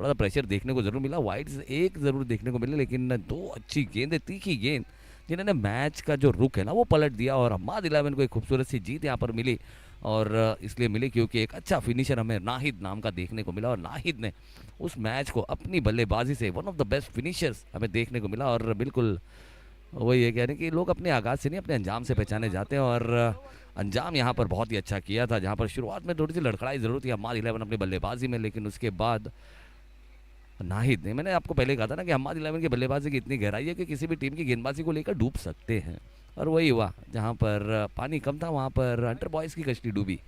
थोड़ा सा प्रेशर देखने को जरूर मिला, वाइड्स एक जरूर देखने को मिले, लेकिन दो अच्छी गेंदें, तीखी गेंद, जिन्होंने मैच का जो रुख है ना वो पलट दिया। और हम्माद 11 को एक खूबसूरत सी जीत यहाँ पर मिली, और इसलिए मिली क्योंकि एक अच्छा फिनिशर हमें नाहिद नाम का देखने को मिला, और नाहिद ने उस मैच को अपनी बल्लेबाजी से one of the best finishers हमें देखने को मिला। और बिल्कुल वही है, कह रहे हैं कि लोग अपने आगाज से नहीं अपने अंजाम से पहचाने जाते हैं, और अंजाम यहाँ पर बहुत ही अच्छा किया था, जहाँ पर शुरुआत में थोड़ी सी लड़खड़ाई जरूर थी हम्माद 11 अपनी बल्लेबाजी में, लेकिन उसके बाद नाहिद ने, मैंने आपको पहले कहा था ना कि हम्माद 11 की बल्लेबाजी की इतनी गहराई है कि किसी भी टीम की गेंदबाजी को लेकर डूब सकते हैं। और वही हुआ, जहाँ पर पानी कम था वहाँ पर हंटर बॉयज़ की कश्ती डूबी,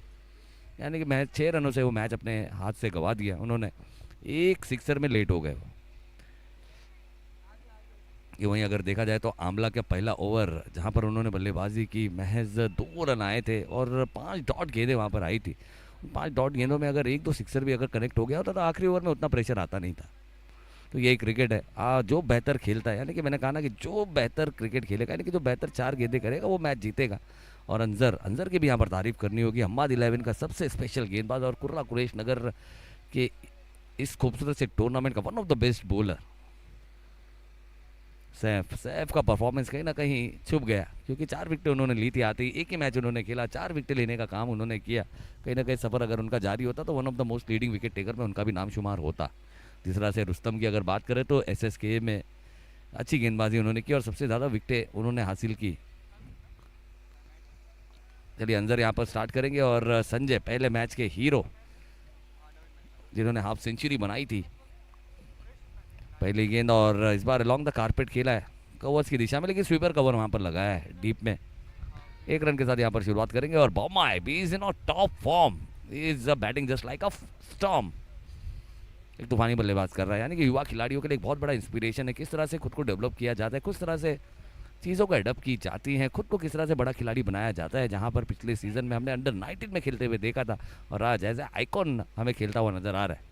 यानी कि मैच 6 रनों से वो मैच अपने हाथ से गंवा दिया उन्होंने, एक सिक्सर में लेट हो गए वो। कि वहीं अगर देखा जाए तो आमला का पहला ओवर जहाँ पर उन्होंने बल्लेबाजी की, महज 2 रन आए थे और 5 डॉट गेंदें वहाँ पर आई थी। 5 डॉट गेंदों में अगर एक दो सिक्सर भी अगर कनेक्ट हो गया होता तो आखिरी ओवर में उतना प्रेशर आता नहीं था। तो यही क्रिकेट है, जो बेहतर खेलता है, यानी कि मैंने कहा ना कि जो बेहतर क्रिकेट खेलेगा, यानी कि जो बेहतर 4 गेंदें करेगा वो मैच जीतेगा। और अंजर अंजर की भी यहाँ पर तारीफ करनी होगी, हम्माद 11 का सबसे स्पेशल गेंदबाज और कुर्रा कुरैश नगर के इस खूबसूरत से टूर्नामेंट का one of the best bowler Saif. Saif का परफॉर्मेंस कहीं ना कहीं छुप गया, क्योंकि 4 विकेटें उन्होंने ली थी आते ही, एक ही मैच उन्होंने खेला, 4 विकेटें लेने का काम उन्होंने किया। कहीं ना कहीं सफ़र अगर उनका जारी होता तो one of the most leading wicket taker में उनका भी नाम शुमार होता। जिस तरह से रुस्तम की अगर बात करें तो एसएसके में अच्छी गेंदबाजी उन्होंने की और सबसे ज़्यादा विकेटें उन्होंने हासिल की। चलिए अंजर यहाँ पर स्टार्ट करेंगे, और संजय पहले मैच के हीरो जिन्होंने हाफ सेंचुरी बनाई थी, पहली गेंद, और इस बार लॉन्ग द कारपेट खेला है कवर्स की दिशा में, लेकिन स्वीपर कवर वहाँ पर लगाया है डीप में। 1 रन के साथ यहाँ पर शुरुआत करेंगे, और बॉमाई बी is in top form, is batting just like a storm. एक तूफानी बल्लेबाज कर रहा है, यानी कि युवा खिलाड़ियों के लिए एक बहुत बड़ा इंस्पिरेशन है, किस तरह से खुद को डेवलप किया जाता है, किस तरह से चीज़ों को एडप्ट की जाती हैं, खुद को किस तरह से बड़ा खिलाड़ी बनाया जाता है। जहाँ पर पिछले सीजन में हमने अंडर 19 में खेलते हुए देखा था, और आज एज ए आइकॉन हमें खेलता हुआ नजर आ रहा है।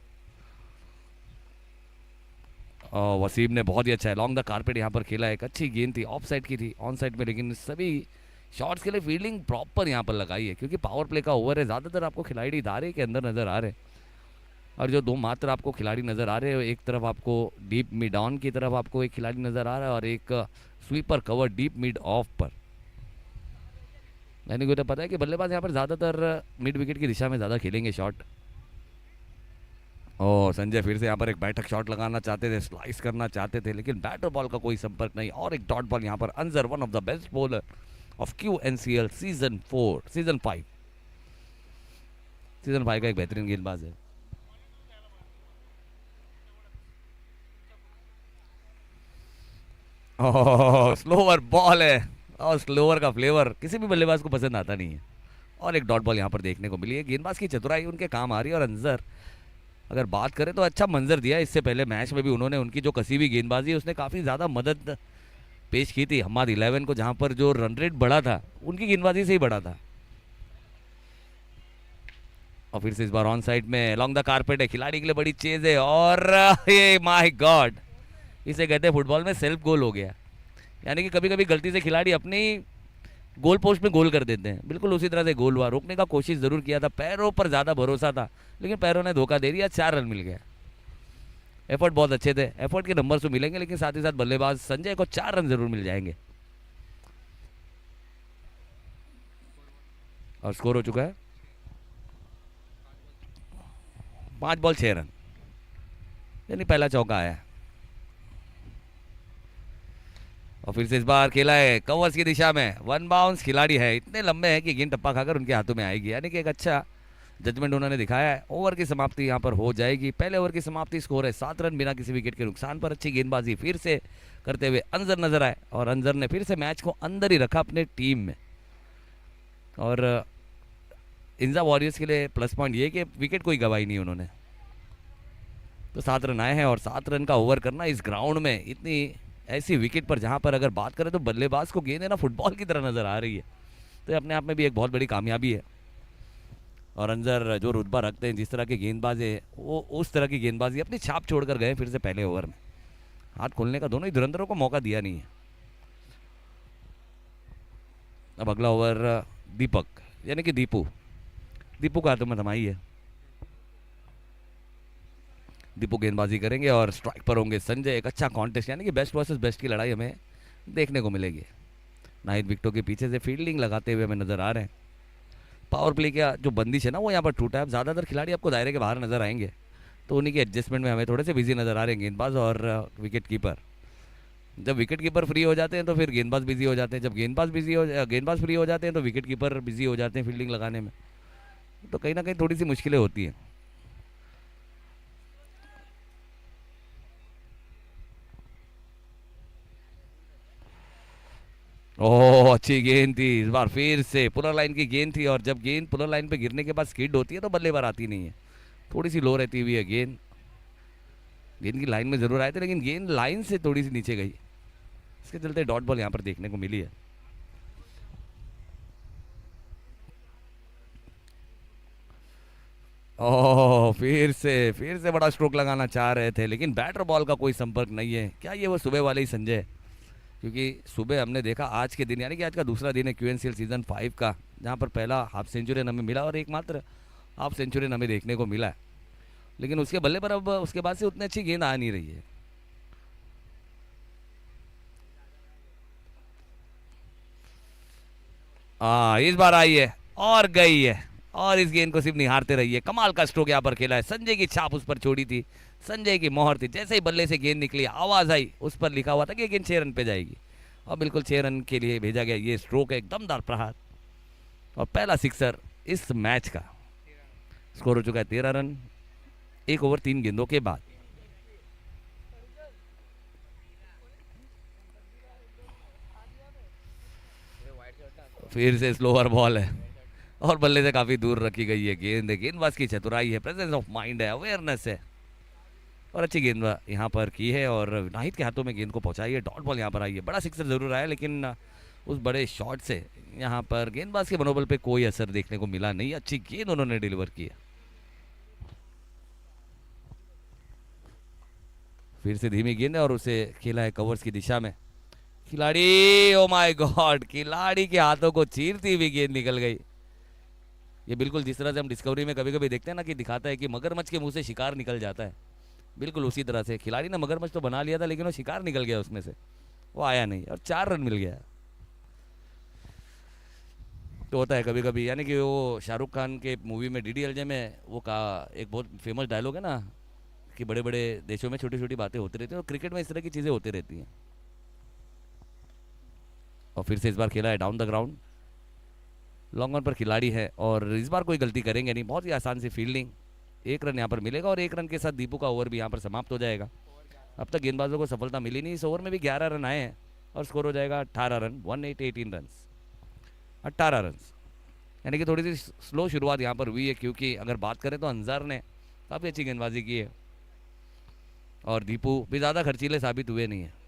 और वसीम ने बहुत ही अच्छा है लॉन्ग द कारपेट यहाँ पर खेला, एक अच्छी गेंद थी, ऑफ साइड की थी, ऑन साइड में, लेकिन सभी शॉट्स के लिए फील्डिंग प्रॉपर यहाँ पर लगाई है, क्योंकि पावर प्ले का ओवर है, ज़्यादातर आपको खिलाड़ी धारे के अंदर नजर आ रहे हैं, और जो दो मात्र आपको खिलाड़ी नजर आ रहे हैं, एक तरफ आपको डीप मिड ऑन की तरफ आपको एक खिलाड़ी नजर आ रहा है, और एक sweeper cover deep mid of पर। यानी कि तो पता है कि बल्लेबाज यहाँ पर ज़्यादातर मिड विकेट की दिशा में ज़्यादा खेलेंगे शॉट। और संजय फिर से यहाँ पर एक बैठक शॉट लगाना चाहते थे, स्लाइस करना चाहते थे, लेकिन बैट और बॉल का कोई संपर्क नहीं, और एक डॉट बॉल यहाँ पर Anjar, one of the best bowler of QNCL season 5 का एक बेहतरीन गेंदबाज है। ओह स्लोअर बॉल है, और स्लोअर का फ्लेवर किसी भी बल्लेबाज को पसंद आता नहीं है, और एक डॉट बॉल यहाँ पर देखने को मिली है। गेंदबाज की चतुराई उनके काम आ रही है, और अंजर अगर बात करें तो अच्छा मंजर दिया, इससे पहले मैच में भी उन्होंने उनकी जो कसी हुई गेंदबाजी है उसने काफ़ी ज़्यादा मदद पेश की थी हम्माद 11 को, जहाँ पर जो रन रेट बढ़ा था उनकी गेंदबाजी से ही बढ़ा था। और फिर से इस बार ऑन साइड में लॉन्ग द कारपेट है, खिलाड़ी के लिए बड़ी चेज है, और ये माय गॉड, इसे कहते हैं फुटबॉल में सेल्फ गोल हो गया। यानी कि कभी कभी गलती से खिलाड़ी अपनी गोल पोस्ट में गोल कर देते हैं, बिल्कुल उसी तरह से गोल हुआ। रोकने का कोशिश जरूर किया था, पैरों पर ज़्यादा भरोसा था, लेकिन पैरों ने धोखा दे दिया, 4 रन मिल गया। एफर्ट बहुत अच्छे थे, एफर्ट के नंबर तो मिलेंगे, लेकिन साथ ही साथ बल्लेबाज संजय को 4 रन जरूर मिल जाएंगे। और स्कोर हो चुका है 5 बॉल 6 रन, यानी पहला चौका आया। और फिर से इस बार खेला है कवर्स की दिशा में, वन बाउंस, खिलाड़ी है इतने लंबे हैं कि गेंद टप्पा खाकर उनके हाथों में आएगी, यानी कि एक अच्छा जजमेंट उन्होंने दिखाया है। ओवर की समाप्ति यहाँ पर हो जाएगी, पहले ओवर की समाप्ति, स्कोर है 7 रन बिना किसी विकेट के नुकसान पर। अच्छी गेंदबाजी फिर से करते हुए अंजर नजर आए, और अंजर ने फिर से मैच को अंदर ही रखा अपने टीम में। और इंजा वॉरियर्स के लिए प्लस पॉइंट ये कि विकेट कोई गवाई नहीं उन्होंने, तो 7 रन आए हैं, और 7 रन का ओवर करना इस ग्राउंड में इतनी ऐसी विकेट पर, जहाँ पर अगर बात करें तो बल्लेबाज को गेंद है ना फुटबॉल की तरह नजर आ रही है, तो ये अपने आप में भी एक बहुत बड़ी कामयाबी है। और अंजर जो रुतबा रखते हैं, जिस तरह के गेंदबाज है, वो उस तरह की गेंदबाजी अपनी छाप छोड़कर गए फिर से पहले ओवर में, हाथ खोलने का दोनों ही धुरंधरों को मौका दिया नहीं है। अब अगला ओवर दीपक, यानी कि दीपू, दीपू का हाथों में थमाई है। दीपू गेंदबाजी करेंगे और स्ट्राइक पर होंगे संजय। एक अच्छा कॉन्टेस्ट यानी कि बेस्ट वर्सेस बेस्ट की लड़ाई हमें देखने को मिलेगी। नाहिद विकेटों के पीछे से फील्डिंग लगाते हुए हमें नजर आ रहे हैं। पावर प्ले का जो बंदिश है ना वो यहाँ पर टूटा है। अब ज़्यादातर खिलाड़ी आपको दायरे के बाहर नजर आएंगे, तो उन्हीं के एडजस्टमेंट में हमें थोड़े से बिजी नजर आ रहे हैं गेंदबाज और विकेट कीपर। जब विकेट कीपर फ्री हो जाते हैं तो फिर गेंदबाज बिजी हो जाते हैं, जब गेंदबाज फ्री हो जाते हैं तो विकेट कीपर बिजी हो जाते हैं फील्डिंग लगाने में। तो कहीं ना कहीं थोड़ी सी मुश्किलें होती हैं। ओह अच्छी गेंद थी इस बार, फिर से पुलर लाइन की गेंद थी, और जब गेंद पुलर लाइन पे गिरने के बाद स्किड होती है तो बल्ले बार आती नहीं है, थोड़ी सी लो रहती हुई है गेंद। गेंद की लाइन में जरूर आए थे लेकिन गेंद लाइन से थोड़ी सी नीचे गई, इसके चलते डॉट बॉल यहाँ पर देखने को मिली है। ओह फिर से बड़ा स्ट्रोक लगाना चाह रहे थे लेकिन बैटर बॉल का कोई संपर्क नहीं है। क्या ये वो सुबह वाले ही संजय है? क्योंकि सुबह हमने देखा आज के दिन यानी कि आज का दूसरा दिन है क्यूएनसीएल सीजन 5 का, जहाँ पर पहला हाफ सेंचुरी हमें मिला और एकमात्र हाफ सेंचुरी हमें देखने को मिला है। लेकिन उसके बल्ले पर अब उसके बाद से उतनी अच्छी गेंद आ नहीं रही है। हाँ इस बार आई है और गई है, और इस गेंद को सिर्फ निहारते रहिए। कमाल का स्ट्रोक यहाँ पर खेला है, संजय की छाप उस पर छोड़ी थी, संजय की मोहर थी। जैसे ही बल्ले से गेंद निकली आवाज आई, उस पर लिखा हुआ था कि ये गेंद 6 रन पे जाएगी, और बिल्कुल 6 रन के लिए भेजा गया। ये स्ट्रोक है एक दमदार प्रहार और पहला सिक्सर इस मैच का। स्कोर हो चुका है 13 रन, 1 ओवर 3 गेंदों के बाद। फिर से स्लोअर बॉल है और बल्ले से काफी दूर रखी गई है गेंद। गेंदबाज की चतुराई है, प्रेजेंस ऑफ माइंड है, अवेयरनेस है, और अच्छी गेंद यहाँ पर की है और नाहिद के हाथों में गेंद को पहुंचाई है। डॉट बॉल यहाँ पर आई है, बड़ा सिक्सर जरूर आया लेकिन उस बड़े शॉट से यहाँ पर गेंदबाज के मनोबल पे कोई असर देखने को मिला नहीं। अच्छी गेंद उन्होंने डिलीवर की है। फिर से धीमी गेंद है और उसे खेला है कवर्स की दिशा में। खिलाड़ी, ओ माय गॉड, खिलाड़ी के हाथों को चीरती हुई गेंद निकल गई। ये बिल्कुल जिस तरह से हम डिस्कवरी में कभी कभी देखते हैं ना कि दिखाता है कि मगरमच्छ के मुंह से शिकार निकल जाता है, बिल्कुल उसी तरह से खिलाड़ी ने मगरमच्छ तो बना लिया था लेकिन वो शिकार निकल गया उसमें से, वो आया नहीं और 4 रन मिल गया। तो होता है कभी कभी, यानी कि वो शाहरुख खान के मूवी में डीडीएलजे में वो का एक बहुत फेमस डायलॉग है ना कि बड़े बड़े देशों में छोटी छोटी बातें होती रहती हैं, और क्रिकेट में इस तरह की चीज़ें होती रहती हैं। और फिर से इस बार खेला है down the ground, long on पर खिलाड़ी है और इस बार कोई गलती करेंगे नहीं, बहुत ही आसान सी फील्डिंग। 1 रन यहाँ पर मिलेगा और 1 रन के साथ दीपू का ओवर भी यहाँ पर समाप्त हो जाएगा। अब तक गेंदबाजों को सफलता मिली नहीं, इस ओवर में भी 11 रन आए हैं और स्कोर हो जाएगा 18 रन, 18 रन, 18 रन। यानी कि थोड़ी सी स्लो शुरुआत यहाँ पर हुई है, क्योंकि अगर बात करें तो अंजार ने काफ़ी अच्छी गेंदबाजी की है और दीपू भी ज़्यादा खर्चीले साबित हुए नहीं है।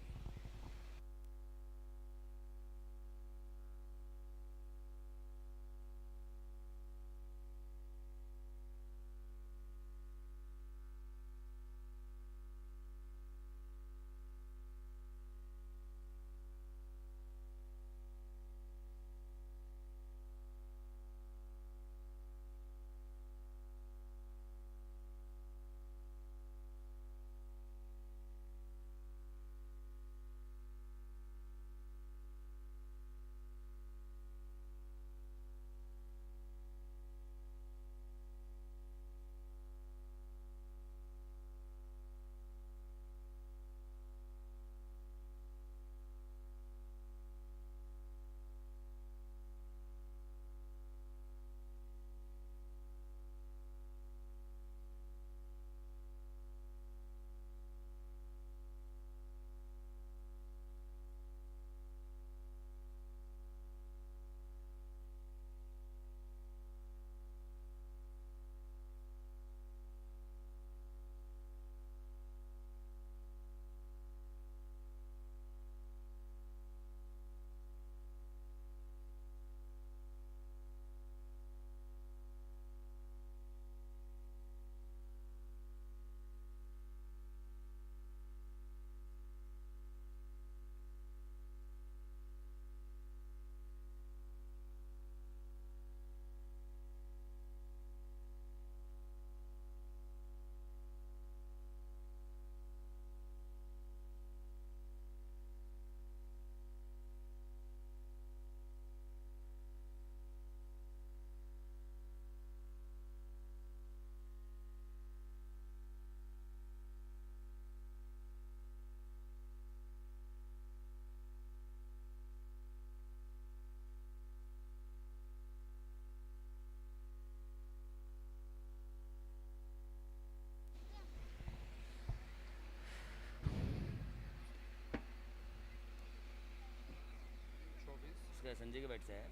संजय के बैट से है।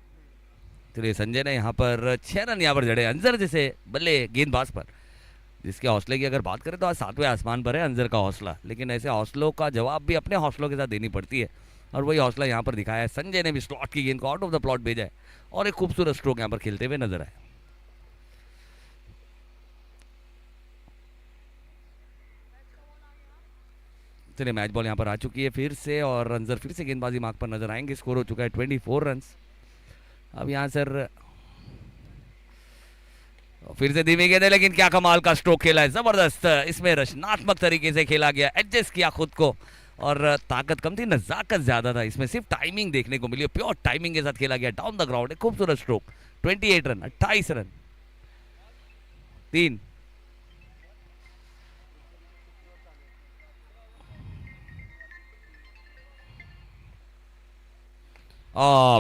चलिए संजय ने यहाँ पर 6 रन यहाँ पर जड़े अंजर जैसे बल्ले गेंदबाज पर, जिसके हौसले की अगर बात करें तो आज 7वें आसमान पर है अंजर का हौसला, लेकिन ऐसे हौसलों का जवाब भी अपने हौसलों के साथ देनी पड़ती है, और वही हौसला यहाँ पर दिखाया है। संजय ने भी स्लॉट की गेंद को आउट ऑफ द प्लॉट भेजा है और एक खूबसूरत स्ट्रोक यहाँ पर खेलते हुए नजर आए। चलिए मैच बॉल यहाँ पर आ चुकी है फिर से, और अंजर फिर से गेंदबाजी मार्ग पर नजर आएंगे। स्कोर हो चुका है 24 रन। अब यहाँ सर फिर से धीमी गेंद है, लेकिन क्या कमाल का स्ट्रोक खेला है, जबरदस्त। इसमें रचनात्मक तरीके से खेला गया, एडजस्ट किया खुद को, और ताकत कम थी, नजाकत ज्यादा था। इसमें सिर्फ टाइमिंग देखने को मिली, प्योर टाइमिंग के साथ खेला गया डाउन द ग्राउंड। एक खूबसूरत स्ट्रोक, 28 रन, 28 रन, 3।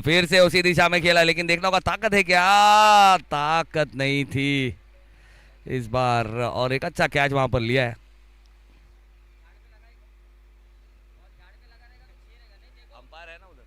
फिर से उसी दिशा में खेला, लेकिन देखना होगा ताकत है क्या, ताकत नहीं थी इस बार, और एक अच्छा कैच वहां पर लिया है। अंपायर है ना उधर,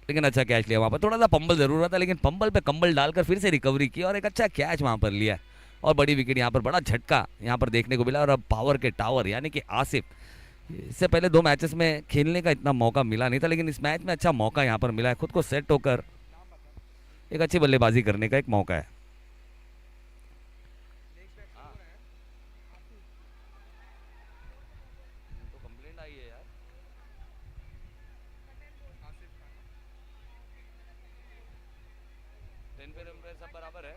लेकिन अच्छा कैच लिया वहां पर। थोड़ा सा पंबल जरूर था, लेकिन पंबल पे कंबल डालकर फिर से रिकवरी की और एक अच्छा कैच वहां पर लिया, और बड़ी विकेट यहाँ पर, बड़ा झटका यहाँ पर देखने को मिला। और अब पावर के टावर यानी कि आसिफ, इससे पहले 2 मैचेस में खेलने का इतना मौका मिला नहीं था, लेकिन इस मैच में अच्छा मौका यहाँ पर मिला है, खुद को सेट होकर एक अच्छी बल्लेबाजी करने का एक मौका है। तो कंप्लेंट आई है यार, 10 पे रन पे सब बराबर है।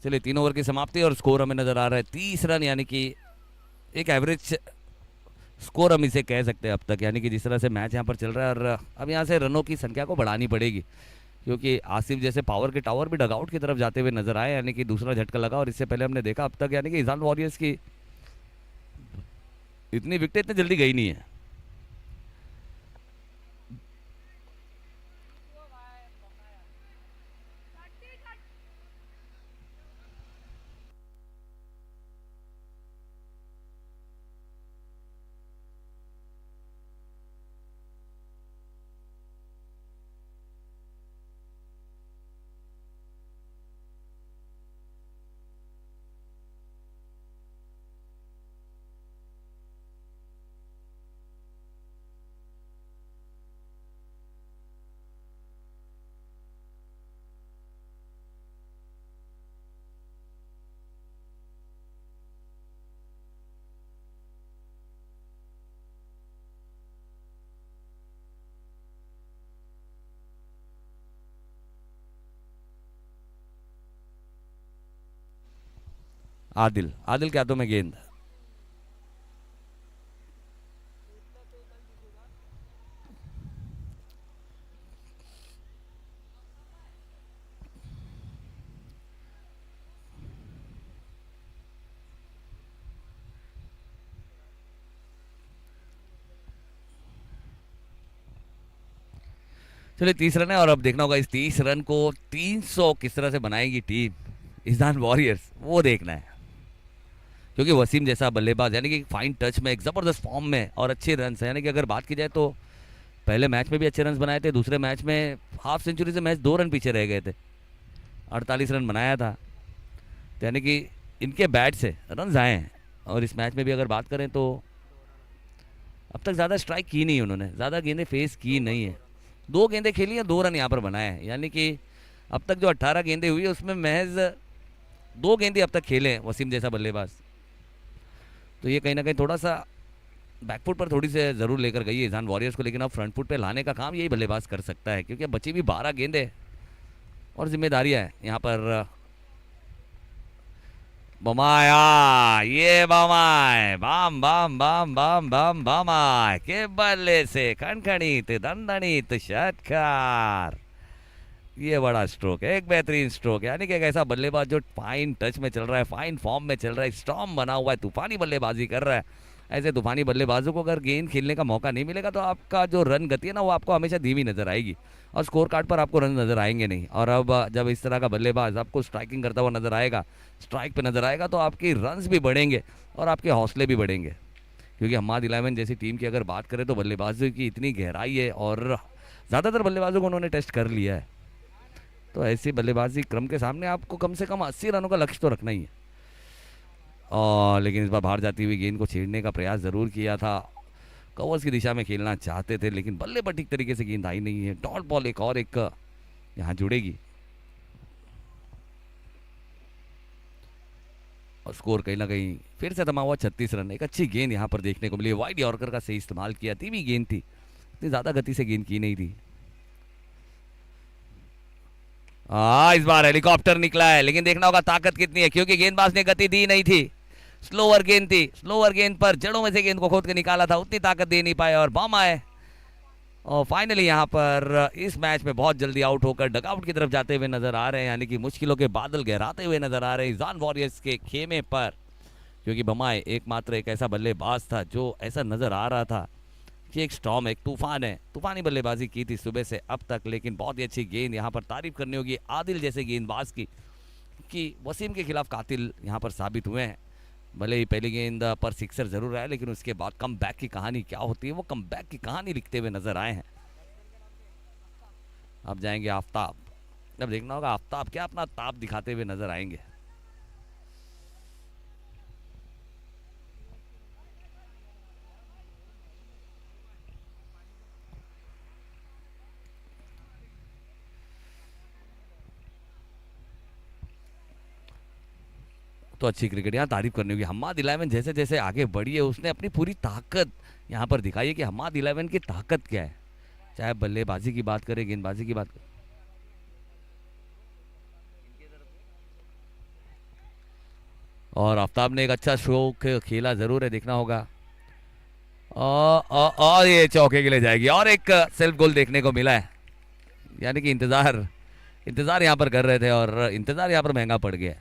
चलिए 3 ओवर की समाप्ति और स्कोर हमें नजर आ रहा है 30 रन, यानी कि एक एवरेज स्कोर हम इसे कह सकते हैं अब तक, यानी कि जिस तरह से मैच यहाँ पर चल रहा है। और अब यहाँ से रनों की संख्या को बढ़ानी पड़ेगी, क्योंकि आसिफ जैसे पावर के टावर भी डगआउट की तरफ जाते हुए नजर आए, यानी कि दूसरा झटका लगा। और इससे पहले हमने देखा अब तक, यानी कि ईशान वॉरियर्स की इतनी विकेट इतनी जल्दी गई नहीं है। आदिल, आदिल के हाथों में गेंद। चलिए 30 रन है, और अब देखना होगा इस 30 रन को 300 किस तरह से बनाएगी टीम ईशान वॉरियर्स, वो देखना है। क्योंकि वसीम जैसा बल्लेबाज यानी कि फाइन टच में, एक ज़बरदस्त फॉर्म में और अच्छे रन है, यानी कि अगर बात की जाए तो पहले मैच में भी अच्छे रन बनाए थे, दूसरे मैच में हाफ सेंचुरी से मैच 2 रन पीछे रह गए थे, 48 रन बनाया था। तो यानी कि इनके बैट से रन आए हैं। और इस मैच में भी अगर बात करें तो अब तक ज़्यादा स्ट्राइक की नहीं उन्होंने, ज़्यादा गेंदें फेस की नहीं है, 2 गेंदें खेली हैं, 2 रन यहाँ पर बनाए हैं। यानी कि अब तक जो 18 गेंदें हुई है उसमें महज 2 गेंदें अब तक खेले हैं वसीम जैसा बल्लेबाज। तो ये कहीं ना कहीं थोड़ा सा बैकफुट पर थोड़ी से ज़रूर लेकर गई है ईशान वॉरियर्स को, लेकिन अब फ्रंट फुट पे लाने का काम यही बल्लेबाज कर सकता है, क्योंकि अब बची भी 12 गेंदें और जिम्मेदारियां हैं यहाँ पर। बमाया, ये बमाए बाम बाम बाम बाम बाम बमाए के बल्ले से खनखनीत दंदनीत षटकार। ये बड़ा स्ट्रोक है, एक बेहतरीन स्ट्रोक है, यानी कि एक ऐसा बल्लेबाज जो फाइन टच में चल रहा है, फाइन फॉर्म में चल रहा है, स्टॉर्म बना हुआ है, तूफानी बल्लेबाजी कर रहा है। ऐसे तूफानी बल्लेबाजों को अगर गेंद खेलने का मौका नहीं मिलेगा तो आपका जो रन गति है ना वो आपको हमेशा धीमी नजर आएगी और स्कोर कार्ड पर आपको रन नजर आएंगे नहीं। और अब जब इस तरह का बल्लेबाज आपको स्ट्राइकिंग करता हुआ नजर आएगा, स्ट्राइक पे नजर आएगा, तो आपकी रन्स भी बढ़ेंगे और आपके हौसले भी बढ़ेंगे। क्योंकि हम्माद 11 जैसी टीम की अगर बात करें तो बल्लेबाजों की इतनी गहराई है और ज़्यादातर बल्लेबाजों को उन्होंने टेस्ट कर लिया है। तो ऐसी बल्लेबाजी क्रम के सामने आपको कम से कम 80 रनों का लक्ष्य तो रखना ही है। और लेकिन इस बार बाहर जाती हुई गेंद को छेड़ने का प्रयास ज़रूर किया था, कवर्स की दिशा में खेलना चाहते थे, लेकिन बल्ले पर ठीक तरीके से गेंद आई नहीं है। डॉट बॉल एक और एक यहाँ जुड़ेगी और स्कोर कहीं ना कहीं फिर से थमा हुआ 36 रन। एक अच्छी गेंद यहाँ पर देखने को मिली, वाइड यॉर्कर का सही इस्तेमाल किया, धीमी गेंद थी, इतनी ज़्यादा गति से गेंद की नहीं थी। इस बार हेलीकॉप्टर निकला है, लेकिन देखना होगा ताकत कितनी है, क्योंकि गेंदबाज ने गति दी नहीं थी, स्लोअर गेंद थी, स्लोअर गेंद पर जड़ों में से गेंद को खोद के निकाला था, उतनी ताकत दे नहीं पाए और बम आए। और फाइनली यहाँ पर इस मैच में बहुत जल्दी आउट होकर डगआउट की तरफ जाते हुए नजर आ रहे हैं, यानी कि मुश्किलों के बादल गहराते हुए नजर आ रहे हैं ईशान वॉरियर्स के खेमे पर। क्योंकि बमाए एकमात्र एक ऐसा बल्लेबाज था जो ऐसा नजर आ रहा था कि एक स्टॉर्म, एक तूफान है, तूफानी बल्लेबाजी की थी सुबह से अब तक। लेकिन बहुत ही अच्छी गेंद यहाँ पर तारीफ करनी होगी आदिल जैसे गेंदबाज की, कि वसीम के खिलाफ कातिल यहाँ पर साबित हुए हैं। भले ही पहली गेंद पर सिक्सर जरूर आया, लेकिन उसके बाद कम बैक की कहानी क्या होती है वो कम बैक की कहानी लिखते हुए नजर आए हैं। अब जाएंगे आफ्ताब, अब देखना होगा आफ्ताब क्या अपना ताप दिखाते हुए नजर आएंगे। तो अच्छी क्रिकेट यहाँ तारीफ करनी होगी। हम्माद 11 जैसे जैसे आगे बढ़ी है उसने अपनी पूरी ताकत यहाँ पर दिखाई है कि हम्माद 11 की ताकत क्या है, चाहे बल्लेबाजी की बात करें, गेंदबाजी की बात करें। और आफ्ताब ने एक अच्छा शो खेला जरूर है, देखना होगा। और ये चौके के लिए जाएगी और एक सेल्फ गोल देखने को मिला है, यानी कि इंतजार इंतजार यहाँ पर कर रहे थे और इंतजार यहाँ पर महंगा पड़ गया।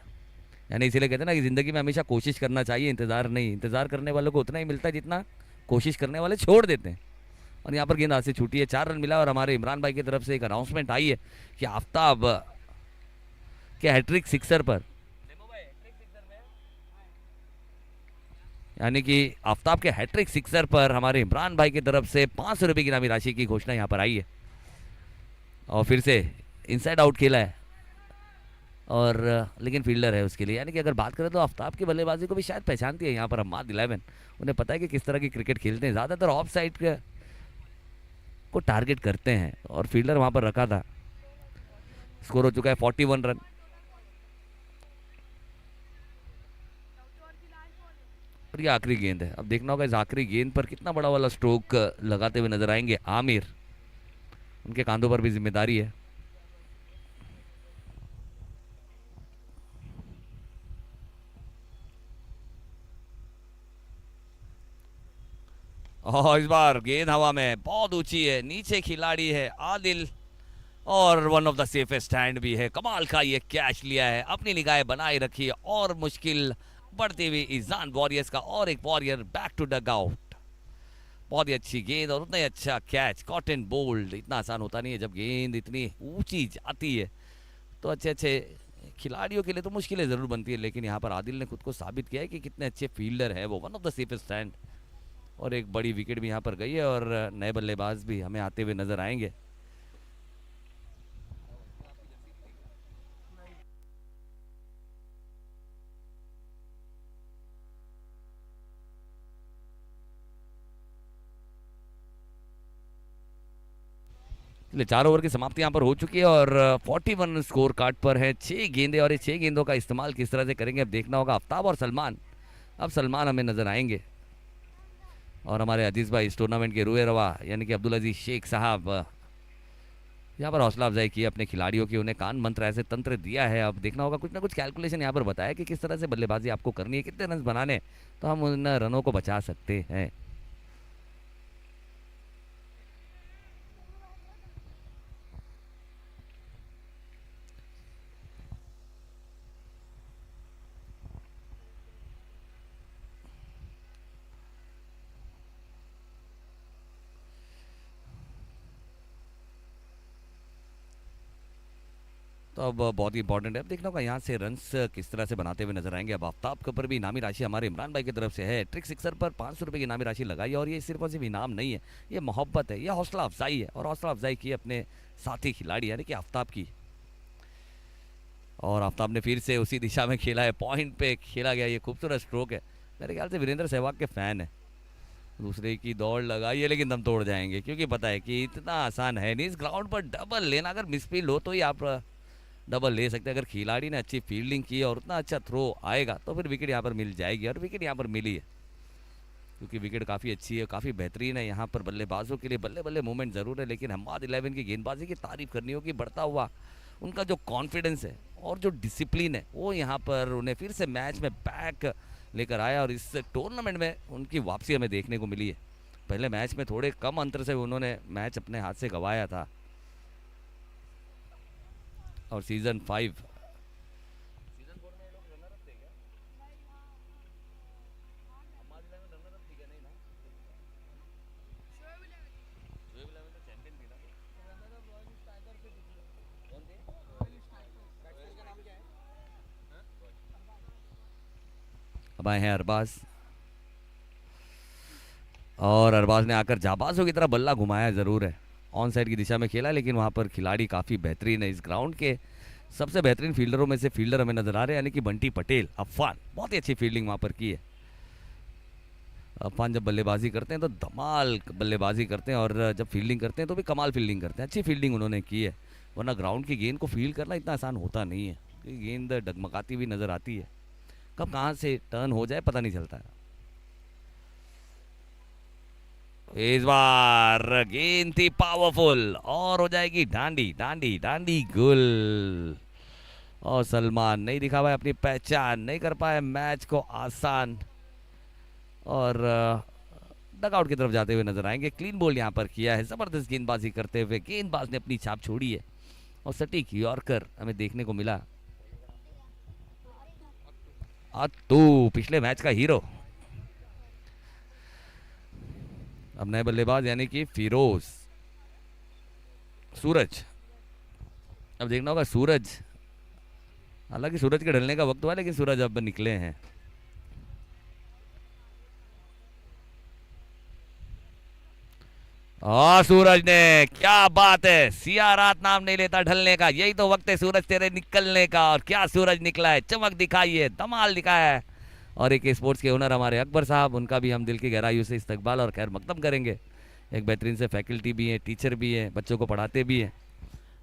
यानी इसीलिए कहते हैं ना कि ज़िंदगी में हमेशा कोशिश करना चाहिए, इंतज़ार नहीं। इंतज़ार करने वालों को उतना ही मिलता है जितना कोशिश करने वाले छोड़ देते हैं। और यहाँ पर गेंद हाथ से छूटी है, 4 रन मिला और हमारे इमरान भाई की तरफ से एक अनाउंसमेंट आई है कि आफ्ताब के हैट्रिक सिक्सर पर, यानी कि आफ्ताब के हैट्रिक सिक्सर पर हमारे इमरान भाई की तरफ से 500 रुपये की इनामी राशि की घोषणा यहाँ पर आई है। और फिर से इनसाइड आउट खेला है और लेकिन फील्डर है उसके लिए, यानी कि अगर बात करें तो आफ्ताब की बल्लेबाजी को भी शायद पहचानती है यहाँ पर हम्माद 11। उन्हें पता है कि किस तरह की क्रिकेट खेलते हैं, ज़्यादातर ऑफ साइड को टारगेट करते हैं और फील्डर वहाँ पर रखा था। स्कोर हो चुका है 41 रन। और ये आखिरी गेंद है, अब देखना होगा इस आखिरी गेंद पर कितना बड़ा वाला स्ट्रोक लगाते हुए नजर आएंगे आमिर, उनके कांधों पर भी जिम्मेदारी है। और इस बार गेंद हवा में बहुत ऊंची है, नीचे खिलाड़ी है आदिल और one of the safest hand भी है। कमाल का ये कैच लिया है, अपनी निगाहें बनाए रखी है और मुश्किल बढ़ती हुई ईशान वॉरियर्स का और एक warrior back to dugout. बहुत ही अच्छी गेंद और उतना ही अच्छा कैच, कॉट एंड बोल्ड। इतना आसान होता नहीं है जब गेंद इतनी ऊंची जाती है, तो अच्छे अच्छे खिलाड़ियों के लिए तो मुश्किलें ज़रूर बनती है, लेकिन यहाँ पर आदिल ने खुद को साबित किया है कि कितने अच्छे फील्डर है वो, one of the safest stand. और एक बड़ी विकेट भी यहाँ पर गई है और नए बल्लेबाज भी हमें आते हुए नजर आएंगे। इसलिए 4 ओवर की समाप्ति यहाँ पर हो चुकी है और 41 स्कोर कार्ड पर है 6 गेंदें, और ये 6 गेंदों का इस्तेमाल किस तरह से करेंगे अब देखना होगा। आफ्ताब और सलमान, अब सलमान हमें नजर आएंगे और हमारे अजीज भाई इस टूर्नामेंट के रूए रवा यानी कि अब्दुल अजीज शेख साहब यहाँ पर हौसला अफजाई की अपने खिलाड़ियों की, उन्हें कान मंत्र ऐसे तंत्र दिया है। अब देखना होगा, कुछ ना कुछ कैलकुलेशन यहाँ पर बताया कि किस तरह से बल्लेबाजी आपको करनी है, कितने रन बनाने तो हम उन रनों को बचा सकते हैं। तो अब बहुत ही इंपॉर्टेंट है, अब देखना होगा यहाँ से रन्स किस तरह से बनाते हुए नजर आएंगे। अब आफ्ताब के ऊपर भी इनामी राशि हमारे इमरान भाई की तरफ से है, ट्रिक सिक्सर पर 500 रुपये की इनामी राशि लगाई, और ये सिर्फ और सिर्फ इनाम नहीं है, ये मोहब्बत है, ये हौसला अफजाई है, और हौसला अफजाई की अपने साथी खिलाड़ी यानी कि आफ्ताब की। और आफ्ताब ने फिर से उसी दिशा में खेला है, पॉइंट पे खेला गया, ये खूबसूरत स्ट्रोक है। मेरे ख्याल से वीरेंद्र सहवाग के फैन है, दूसरे की दौड़ लगाई है लेकिन दम तोड़ जाएंगे, क्योंकि पता है कि इतना आसान है नहीं इस ग्राउंड पर डबल लेना। अगर मिसफील्ड हो तो ही आप डबल ले सकते हैं, अगर खिलाड़ी ने अच्छी फील्डिंग की और उतना अच्छा थ्रो आएगा तो फिर विकेट यहाँ पर मिल जाएगी, और विकेट यहाँ पर मिली है क्योंकि विकेट काफ़ी अच्छी है, काफ़ी बेहतरीन है। यहाँ पर बल्लेबाजों के लिए बल्ले बल्ले मूवमेंट ज़रूर है, लेकिन हमाद 11 की गेंदबाजी की तारीफ करनी होगी, बढ़ता हुआ उनका जो कॉन्फिडेंस है और जो डिसिप्लिन है वो यहाँ पर उन्हें फिर से मैच में बैक लेकर आया, और इस टूर्नामेंट में उनकी वापसी हमें देखने को मिली है। पहले मैच में थोड़े कम अंतर से उन्होंने मैच अपने हाथ से गंवाया था, और सीजन 5 अब आए हैं अरबाज, और अरबाज ने आकर जाबाजों की तरह बल्ला घुमाया ज़रूर है, ऑन साइड की दिशा में खेला, लेकिन वहाँ पर खिलाड़ी काफ़ी बेहतरीन है। इस ग्राउंड के सबसे बेहतरीन फील्डरों में से फील्डर हमें नजर आ रहे हैं, यानी कि बंटी पटेल अफान, बहुत ही अच्छी फील्डिंग वहाँ पर की है। अफान जब बल्लेबाजी करते हैं तो धमाल बल्लेबाजी करते हैं, और जब फील्डिंग करते हैं तो भी कमाल फील्डिंग करते हैं, अच्छी फील्डिंग उन्होंने की है। वरना ग्राउंड की गेंद को फील्ड करना इतना आसान होता नहीं है, गेंद डगमगाती हुई नज़र आती है, कब कहाँ से टर्न हो जाए पता नहीं चलता है। इस बार गेंद थी पावरफुल और हो जाएगी डांडी डांडी डांडी गुल, और सलमान नहीं दिखा पाए अपनी पहचान, नहीं कर पाए मैच को आसान, और डगआउट की तरफ जाते हुए नजर आएंगे। क्लीन बोल्ड यहाँ पर किया है, जबरदस्त गेंदबाजी करते हुए गेंदबाज ने अपनी छाप छोड़ी है, और सटीक यॉर्कर हमें देखने को मिला। अत्तू पिछले मैच का हीरो, अब नए बल्लेबाज यानी कि फिरोज सूरज। अब देखना होगा सूरज, हालांकि सूरज के ढलने का वक्त हुआ लेकिन सूरज अब निकले हैं। सूरज ने, क्या बात है, सिया रात नाम नहीं लेता ढलने का, यही तो वक्त है सूरज तेरे निकलने का, और क्या सूरज निकला है, चमक दिखाई है, धमाल दिखाया है। और एक स्पोर्ट्स के ओनर हमारे अकबर साहब, उनका भी हम दिल की गहराइयों से इस्तकबाल और खैर मकदम करेंगे। एक बेहतरीन से फैकल्टी भी है, टीचर भी है, बच्चों को पढ़ाते भी हैं,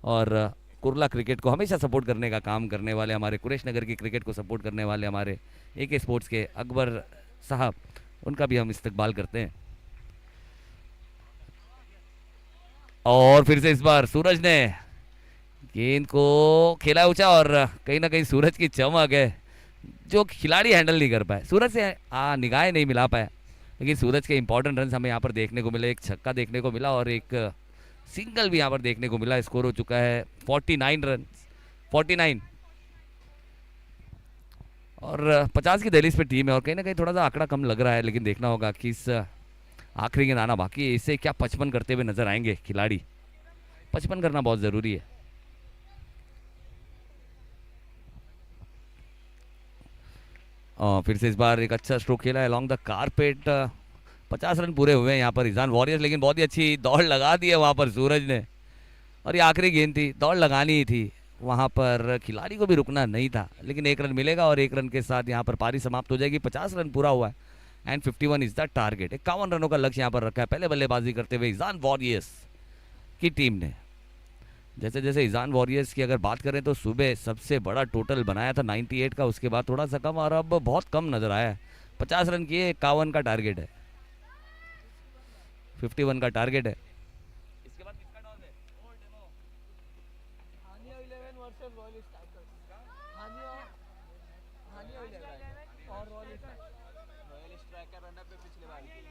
और कुरला क्रिकेट को हमेशा सपोर्ट करने का काम करने वाले, हमारे कुरेश नगर की क्रिकेट को सपोर्ट करने वाले हमारे एक स्पोर्ट्स के अकबर साहब, उनका भी हम इस्तकबाल करते हैं। और फिर से इस बार सूरज ने गेंद को खेला ऊंचा, और कहीं ना कहीं सूरज की चमक है जो खिलाड़ी हैंडल नहीं कर पाए, सूरज से निगाहें नहीं मिला पाया, लेकिन सूरज के इंपॉर्टेंट रन हमें यहाँ पर देखने को मिले, एक छक्का देखने को मिला और एक सिंगल भी यहाँ पर देखने को मिला। स्कोर हो चुका है 49 रन, 49, और 50 की दहलीज पे टीम है, और कहीं ना कहीं थोड़ा सा आंकड़ा कम लग रहा है, लेकिन देखना होगा कि इस आखिरी गेंद आना बाकी है, इससे क्या 55 करते हुए नजर आएंगे खिलाड़ी, 55 करना बहुत ज़रूरी है। फिर से इस बार एक अच्छा स्ट्रोक खेला है लॉन्ग द कारपेट। 50 रन पूरे हुए हैं यहाँ पर ईजान वॉरियर्स, लेकिन बहुत ही अच्छी दौड़ लगा दी है वहाँ पर सूरज ने। और ये आखिरी गेंद थी, दौड़ लगानी ही थी, वहाँ पर खिलाड़ी को भी रुकना नहीं था, लेकिन 1 रन मिलेगा और 1 रन के साथ यहाँ पर पारी समाप्त हो जाएगी। 50 रन पूरा हुआ है एंड 51 इज द टारगेट। 51 रनों का लक्ष्य यहाँ पर रखा है पहले बल्लेबाजी करते हुए ईजान वॉरियर्स की टीम ने। जैसे जैसे ईजान वॉरियर्स की अगर बात करें तो सुबह सबसे बड़ा टोटल बनाया था 98 का, उसके बाद थोड़ा सा कम और अब बहुत कम नजर आया है। 50 रन किए, 51 का टारगेट है, 51 का टारगेट है। इसके बाद किसका टॉस है? हानिया 11 वर्सेस रॉयल स्ट्राइकर्स। हानिया 11 और रॉयल स्ट्राइकर रन अप पे पिछले बार की।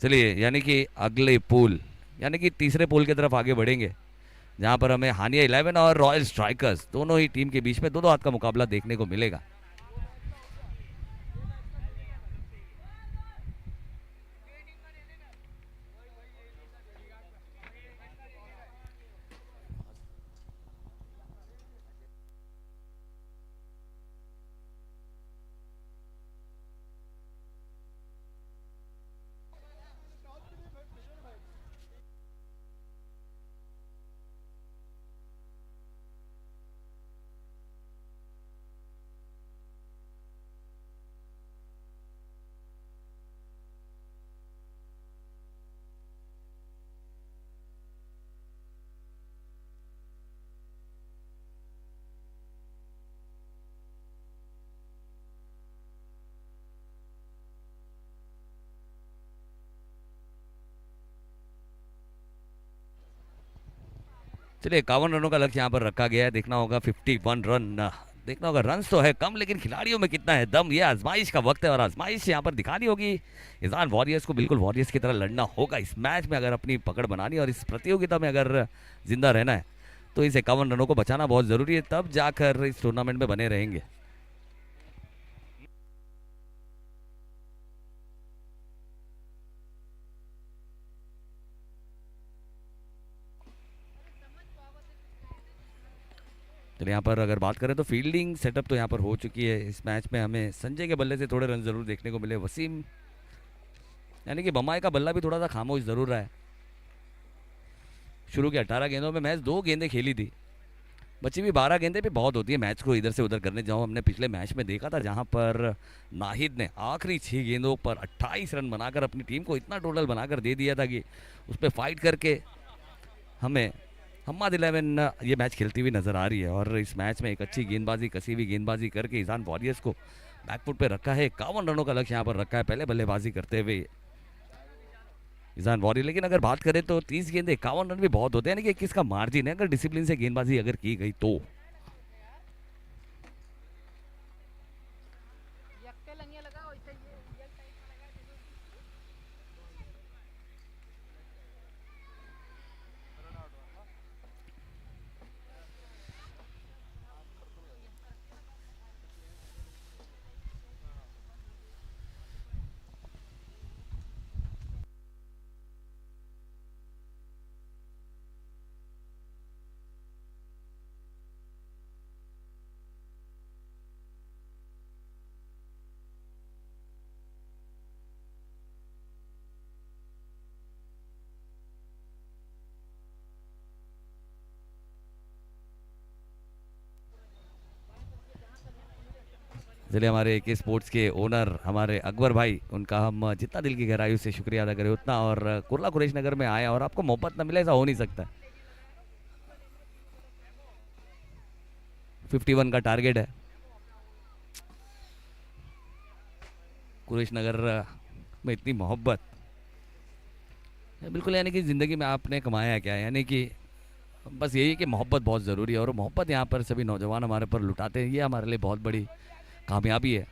चलिए, यानी कि अगले पूल यानी कि तीसरे पूल की तरफ आगे बढ़ेंगे, जहां पर हमें हानिया 11 और रॉयल स्ट्राइकर्स दोनों ही टीम के बीच में दो हाथ का मुकाबला देखने को मिलेगा। चलिए, 51 रनों का लक्ष्य यहाँ पर रखा गया है। देखना होगा 51 रन, देखना होगा रन तो है कम, लेकिन खिलाड़ियों में कितना है दम, ये आजमाइश का वक्त है और आजमाइश यहाँ पर दिखानी होगी। ईजान वॉरियर्स को बिल्कुल वॉरियर्स की तरह लड़ना होगा इस मैच में, अगर अपनी पकड़ बनानी और इस प्रतियोगिता में अगर जिंदा रहना है तो इस 51 रनों को बचाना बहुत ज़रूरी है, तब जाकर इस टूर्नामेंट में बने रहेंगे। तो यहाँ पर अगर बात करें तो फील्डिंग सेटअप तो यहाँ पर हो चुकी है। इस मैच में हमें संजय के बल्ले से थोड़े रन जरूर देखने को मिले। वसीम यानी कि बमाई का बल्ला भी थोड़ा सा खामोश जरूर रहा है। शुरू के 18 गेंदों में मैच 2 गेंदें खेली थी, बची भी 12 गेंदें भी बहुत होती है मैच को इधर से उधर करने जाओ। हमने पिछले मैच में देखा था जहां पर नाहिद ने आखिरी 6 गेंदों पर 28 रन बनाकर अपनी टीम को इतना टोटल बनाकर दे दिया था कि उस पर फाइट करके हमें हम्माद 11 ये मैच खेलती हुई नजर आ रही है। और इस मैच में एक अच्छी गेंदबाजी, कसी हुई गेंदबाजी करके ईजान वॉरियर्स को बैकफुट पे रखा है। 51 रनों का लक्ष्य यहाँ पर रखा है पहले बल्लेबाजी करते हुए ईजान वॉरियर। लेकिन अगर बात करें तो 30 गेंदे 51 रन भी बहुत होते हैं, यानी कि 21 का मार्जिन है अगर डिसिप्लिन से गेंदबाजी अगर की गई तो। चलिए, हमारे के स्पोर्ट्स के ओनर हमारे अकबर भाई, उनका हम जितना दिल की गहराई से शुक्रिया अदा करें उतना। और कुर्ला कुरेश नगर में आए और आपको मोहब्बत न मिले ऐसा हो नहीं सकता। 51 का टारगेट है। कुरेश नगर में इतनी मोहब्बत बिल्कुल, यानी कि ज़िंदगी में आपने कमाया है क्या, यानी कि बस यही है कि मोहब्बत बहुत ज़रूरी है और मोहब्बत यहाँ पर सभी नौजवान हमारे पर लुटाते हैं, ये हमारे लिए बहुत बड़ी कामयाबी है।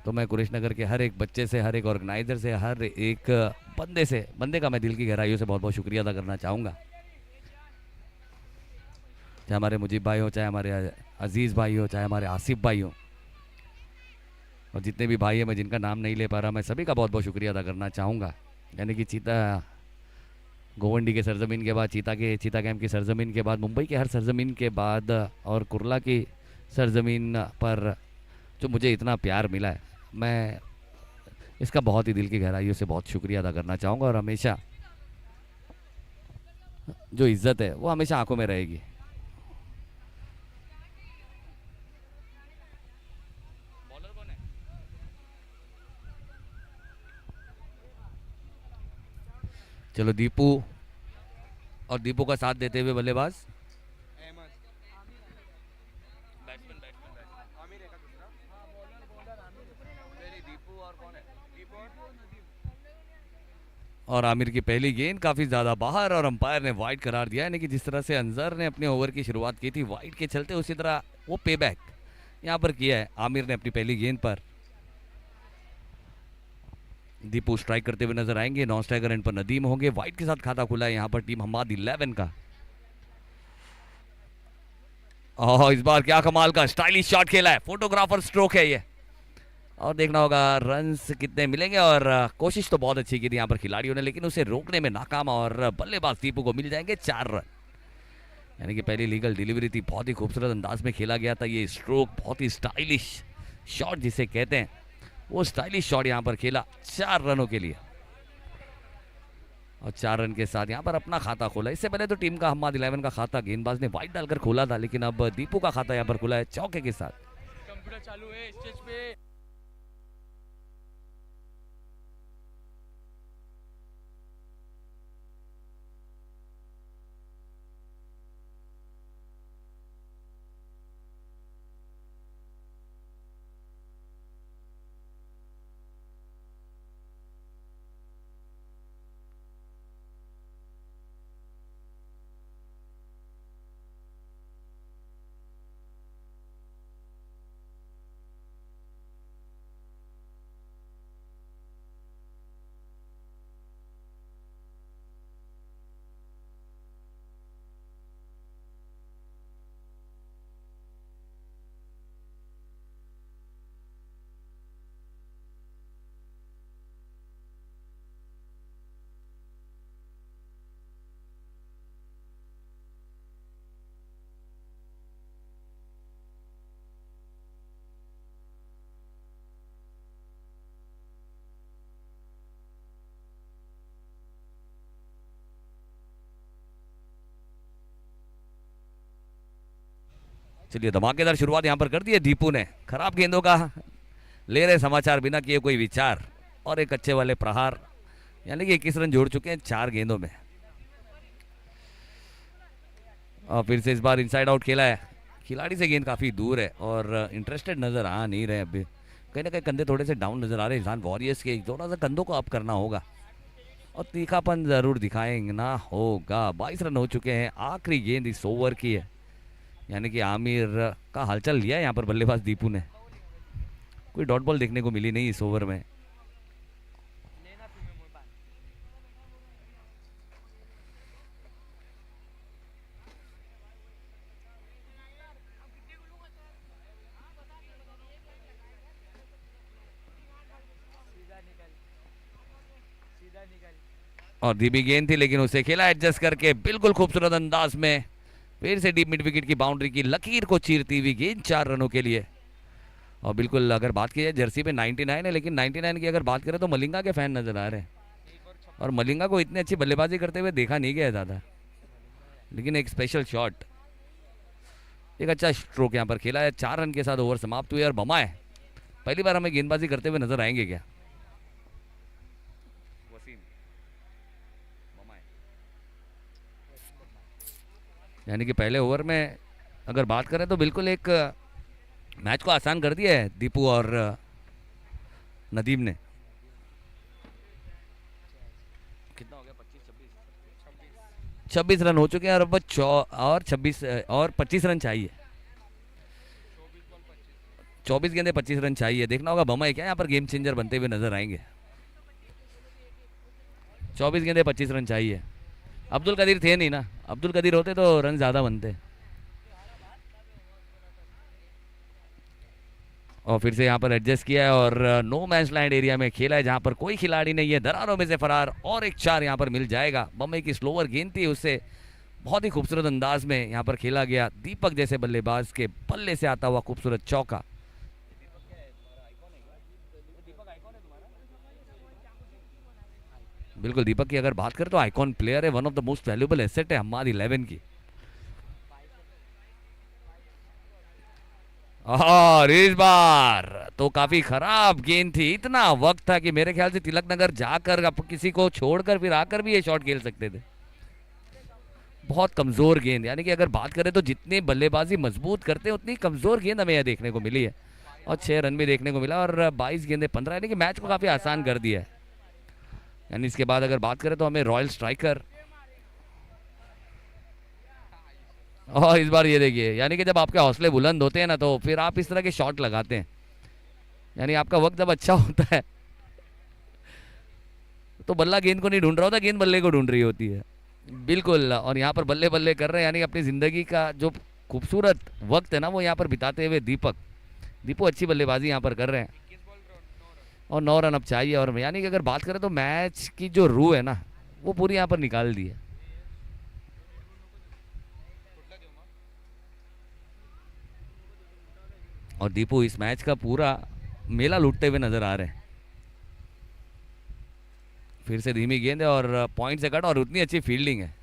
तो मैं कुरेश नगर के हर एक बच्चे से, हर एक ऑर्गेनाइज़र से, हर एक बंदे का मैं दिल की गहराइयों से बहुत बहुत शुक्रिया अदा करना चाहूँगा। चाहे हमारे मुजीब भाई हो, चाहे हमारे अजीज़ भाई हो, चाहे हमारे आसिफ भाई हो, और जितने भी भाई हैं मैं जिनका नाम नहीं ले पा रहा, मैं सभी का बहुत बहुत शुक्रिया अदा करना चाहूँगा। यानी कि चीता गोवंडी के सरजमीन के बाद, चीता कैंप की सरजमीन के बाद, मुंबई के हर सरजमीन के बाद और कुर्ला की सरजमीन पर जो मुझे इतना प्यार मिला है, मैं इसका बहुत ही दिल की गहराइयों से बहुत शुक्रिया अदा करना चाहूँगा। और हमेशा जो इज्जत है वो हमेशा आंखों में रहेगी। चलो दीपू, और दीपू का साथ देते हुए बल्लेबाज और आमिर की पहली गेंद काफ़ी ज़्यादा बाहर और अंपायर ने वाइड करार दिया। यानी कि जिस तरह से अंजर ने अपने ओवर की शुरुआत की थी वाइड के चलते, उसी तरह वो पे बैक यहाँ पर किया है आमिर ने अपनी पहली गेंद पर। दीपू स्ट्राइक करते हुए नजर आएंगे, नॉन स्ट्राइकर एंड पर नदीम होंगे। वाइड के साथ खाता खुला है यहाँ पर टीम हमाद 11 का। ओह, इस बार क्या कमाल का स्टाइलिश शॉट खेला है, फोटोग्राफर स्ट्रोक है ये। और देखना होगा रन्स कितने मिलेंगे। और कोशिश तो बहुत अच्छी की थी यहाँ पर खिलाड़ियों ने, लेकिन उसे रोकने में नाकाम और बल्लेबाज दीपू को मिल जाएंगे 4 रन। यानी कि पहली लीगल डिलीवरी थी, बहुत ही खूबसूरत अंदाज में खेला गया था ये स्ट्रोक, बहुत ही स्टाइलिश शॉट जिसे कहते हैं, वो स्टाइलिश शॉट यहाँ पर खेला 4 रनों के लिए। और 4 रन के साथ यहाँ पर अपना खाता खोला। इससे पहले तो टीम का हमाद 11 का खाता गेंदबाज ने वाइड डालकर खोला था, लेकिन अब दीपू का खाता यहाँ पर खुला है चौके के साथ। कंप्यूटर चालू है स्टेज पे। चलिए, धमाकेदार शुरुआत यहाँ पर कर दी है दीपू ने। खराब गेंदों का ले रहे समाचार, बिना किए कोई विचार, और एक अच्छे वाले प्रहार। यानी कि 21 रन जोड़ चुके हैं 4 गेंदों में। और फिर से इस बार इनसाइड आउट खेला है, खिलाड़ी से गेंद काफ़ी दूर है और इंटरेस्टेड नज़र आ नहीं रहे अभी। कहीं ना कहीं कंधे थोड़े से डाउन नज़र आ रहे हैं इंसान वॉरियर्स के, थोड़ा सा कंधों को अप करना होगा और तीखापन ज़रूर दिखाएंगे होगा। 22 रन हो चुके हैं, आखिरी गेंद इस ओवर की है। यानी कि आमिर का हलचल लिया है यहाँ पर बल्लेबाज दीपू ने। कोई डॉट बॉल देखने को मिली नहीं इस ओवर में। और धीमी गेंद थी, लेकिन उसे खेला एडजस्ट करके बिल्कुल खूबसूरत अंदाज में। फिर से डीप मिड विकेट की बाउंड्री की लकीर को चीरती हुई गेंद 4 रनों के लिए। और बिल्कुल अगर बात की जाए जर्सी पे 99 है, लेकिन 99 की अगर बात करें तो मलिंगा के फैन नजर आ रहे हैं। और मलिंगा को इतनी अच्छी बल्लेबाजी करते हुए देखा नहीं गया ज़्यादा, लेकिन एक स्पेशल शॉट, एक अच्छा स्ट्रोक यहाँ पर खेला है। 4 रन के साथ ओवर समाप्त हुए। और बमाए पहली बार हमें गेंदबाजी करते हुए नजर आएंगे क्या? यानी कि पहले ओवर में अगर बात करें तो बिल्कुल एक मैच को आसान कर दिया है दीपू और नदीम ने। कितना हो गया? 26 रन हो चुके हैं और अब 26 और 25 रन चाहिए। 24 गेंदे 25 रन चाहिए। देखना होगा बम्बई क्या यहाँ पर गेम चेंजर बनते हुए नजर आएंगे। 24 गेंदे 25 रन चाहिए। अब्दुल कदीर थे नहीं ना, अब्दुल कदीर होते तो रन ज़्यादा बनते। और फिर से यहाँ पर एडजस्ट किया है और नो मैच लैंड एरिया में खेला है जहाँ पर कोई खिलाड़ी नहीं है, दरारों में से फरार, और एक 4 यहाँ पर मिल जाएगा। बम्बई की स्लोअर गेंद थी, उससे बहुत ही खूबसूरत अंदाज में यहाँ पर खेला गया। दीपक जैसे बल्लेबाज के बल्ले से आता हुआ खूबसूरत चौका। बिल्कुल, दीपक की अगर बात करें तो आइकॉन प्लेयर है, one of the most valuable asset है हमाद 11 की। और इस बार तो काफी खराब गेंद थी, इतना वक्त था कि मेरे ख्याल से तिलक नगर जाकर अब किसी को छोड़कर फिर आकर भी ये शॉट खेल सकते थे। बहुत कमजोर गेंद, यानी कि अगर बात करें तो जितने बल्लेबाजी मजबूत करते हैं उतनी कमजोर गेंद हमें यह देखने को मिली है। और 6 रन भी देखने को मिला और 22 गेंदे 15, यानी कि मैच को काफी आसान कर दिया है। यानी इसके बाद अगर बात करें तो हमें रॉयल स्ट्राइकर, और इस बार ये देखिए, यानी कि जब आपके हौसले बुलंद होते हैं ना तो फिर आप इस तरह के शॉट लगाते हैं। यानी आपका वक्त जब अच्छा होता है तो बल्ला गेंद को नहीं ढूंढ रहा होता, गेंद बल्ले को ढूंढ रही होती है। बिल्कुल, और यहाँ पर बल्ले बल्ले कर रहे हैं, यानी अपनी ज़िंदगी का जो खूबसूरत वक्त है ना वो यहाँ पर बिताते हुए दीपू अच्छी बल्लेबाजी यहाँ पर कर रहे हैं। और 9 रन अब चाहिए, और यानी कि अगर बात करें तो मैच की जो रूह है ना वो पूरी यहाँ पर निकाल दी है। और दीपू इस मैच का पूरा मेला लूटते हुए नजर आ रहे हैं। फिर से धीमी गेंद है और पॉइंट से कट, और उतनी अच्छी फील्डिंग है,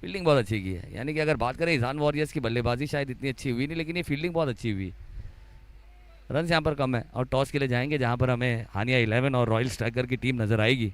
फील्डिंग बहुत अच्छी की है। यानी कि अगर बात करें ईशान वॉरियर्स की बल्लेबाजी शायद इतनी अच्छी हुई नहीं, लेकिन ये फील्डिंग बहुत अच्छी हुई। रन यहाँ पर कम है और टॉस के लिए जाएंगे जहाँ पर हमें हानिया 11 और रॉयल स्ट्राइकर की टीम नजर आएगी।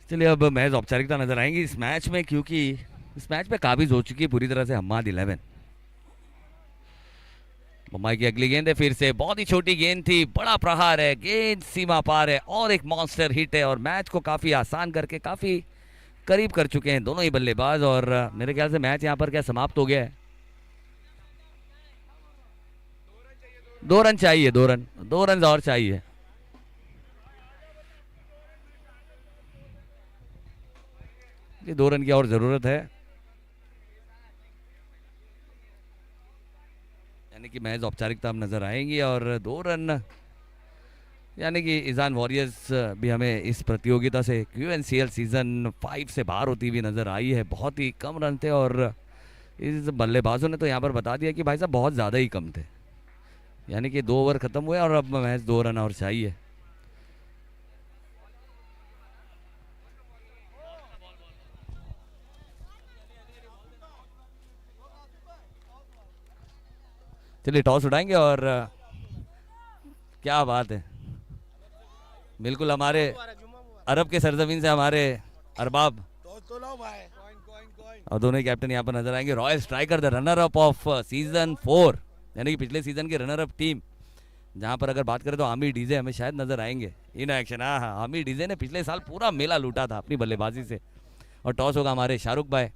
चलिए अब मैच औपचारिकता नजर आएंगी इस मैच में, क्योंकि इस मैच में काबिज हो चुकी है पूरी तरह से हमाद 11। मुंबई की अगली गेंद है, फिर से बहुत ही छोटी गेंद थी, बड़ा प्रहार है, गेंद सीमा पार है और एक मॉन्स्टर हिट है, और मैच को काफी आसान करके काफी करीब कर चुके हैं दोनों ही बल्लेबाज। और मेरे ख्याल से मैच यहाँ पर क्या समाप्त हो गया है। 2 रन चाहिए, 2 रन और चाहिए। ये 2 रन की और जरूरत है, यानी कि मैच औपचारिकता अब नजर आएंगी। और 2 रन, यानी कि ईशान वॉरियर्स भी हमें इस प्रतियोगिता से QNCL सीजन 5 से बाहर होती हुई नजर आई है। बहुत ही कम रन थे और इस बल्लेबाजों ने तो यहाँ पर बता दिया कि भाई साहब बहुत ज़्यादा ही कम थे। यानी कि 2 ओवर खत्म हुए और अब मैच 2 रन और चाहिए। चलिए टॉस उठाएंगे, और क्या बात है, बिल्कुल हमारे अरब के सरजमीन से हमारे अरबाब और दोनों ही कैप्टन यहाँ पर नजर आएंगे। Royal striker the runner up off season 4, यानी कि पिछले सीजन के रनर अप टीम, जहाँ पर अगर बात करें तो आमिर डीजे हमें शायद नजर आएंगे इन एक्शन। हाँ हाँ, आमिर डीजे ने पिछले साल पूरा मेला लूटा था अपनी बल्लेबाजी से। और टॉस होगा हमारे शाहरुख भाई।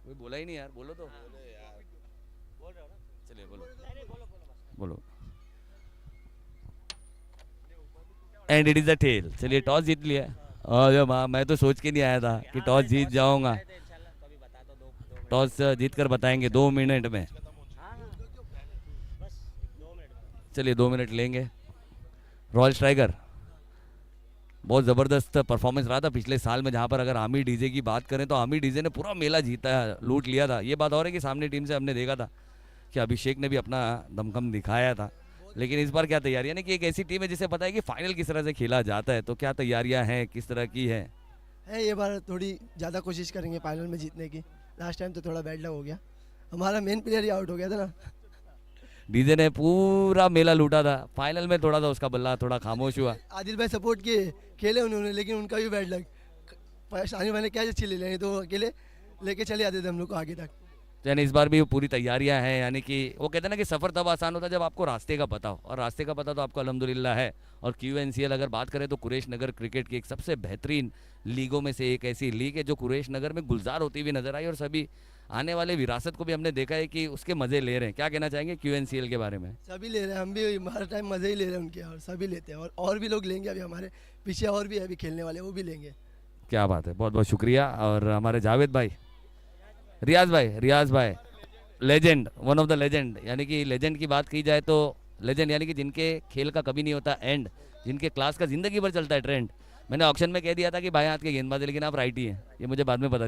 कोई बोला ही नहीं यार, बोलो तो। चलिए बोलो। And it is a tail. चलिए टॉस जीत लिया। अरे माँ, मैं तो सोच के नहीं आया था कि टॉस जीत जाऊंगा। टॉस जीत कर बताएंगे 2 मिनट में। चलिए 2 मिनट लेंगे। रॉयल स्ट्राइकर बहुत ज़बरदस्त परफॉर्मेंस रहा था पिछले साल में, जहाँ पर अगर आमिर डीजे की बात करें तो आमिर डीजे ने पूरा मेला जीता है, लूट लिया था। ये बात और है कि सामने टीम से हमने देखा था कि अभिषेक ने भी अपना दमखम दिखाया था, लेकिन इस बार क्या तैयारी, यानी कि एक ऐसी टीम है जिसे पता है कि फाइनल किस तरह से खेला जाता है। तो क्या तैयारियां हैं, किस तरह की है ये बार थोड़ी ज़्यादा कोशिश करेंगे फाइनल में जीतने की। लास्ट टाइम तो थोड़ा बैड लक हो गया, हमारा मेन प्लेयर ही आउट हो गया था ना। डीजे ने पूरा मेला लूटा था, फाइनल में थोड़ा सा उसका बल्ला थोड़ा खामोश हुआ। आदिल भाई सपोर्ट किए, खेले उन्होंने, लेकिन उनका भी बैड लक। शानी भाई ने क्या अच्छी ले लें, तो अकेले लेके चले आते थे हम लोग को आगे तक। तो यानी इस बार भी पूरी तैयारियां हैं, यानी कि वो कहते हैं ना कि सफ़र तब आसान होता है जब आपको रास्ते का पता हो, और रास्ते का पता तो आपको अल्हम्दुलिल्लाह है। और QNCL अगर बात करें तो कुरैश नगर क्रिकेट की एक सबसे बेहतरीन लीगों में से एक ऐसी लीग है जो कुरैश नगर में गुलजार होती हुई नजर आई, और सभी आने वाले विरासत को भी हमने देखा है कि उसके मज़े ले रहे हैं। क्या कहना चाहेंगे QNCL के बारे में? सभी ले रहे हैं, हम भी हर टाइम मज़े ही ले रहे हैं उनके, और सभी लेते हैं, और भी लोग लेंगे अभी, हमारे पीछे और भी है अभी खेलने वाले, वो भी लेंगे। क्या बात है, बहुत बहुत शुक्रिया। और हमारे जावेद भाई, रियाज भाई legend, one of the legend, यानी कि लेजेंड की बात की जाए तो लेजेंड, यानी कि जिनके खेल का कभी नहीं होता एंड, जिनके क्लास का ज़िंदगी भर चलता है ट्रेंड। मैंने ऑक्शन में कह दिया था कि भाई हाथ के गेंदबाज है, लेकिन आप राइट ही हैं, ये मुझे बाद में पता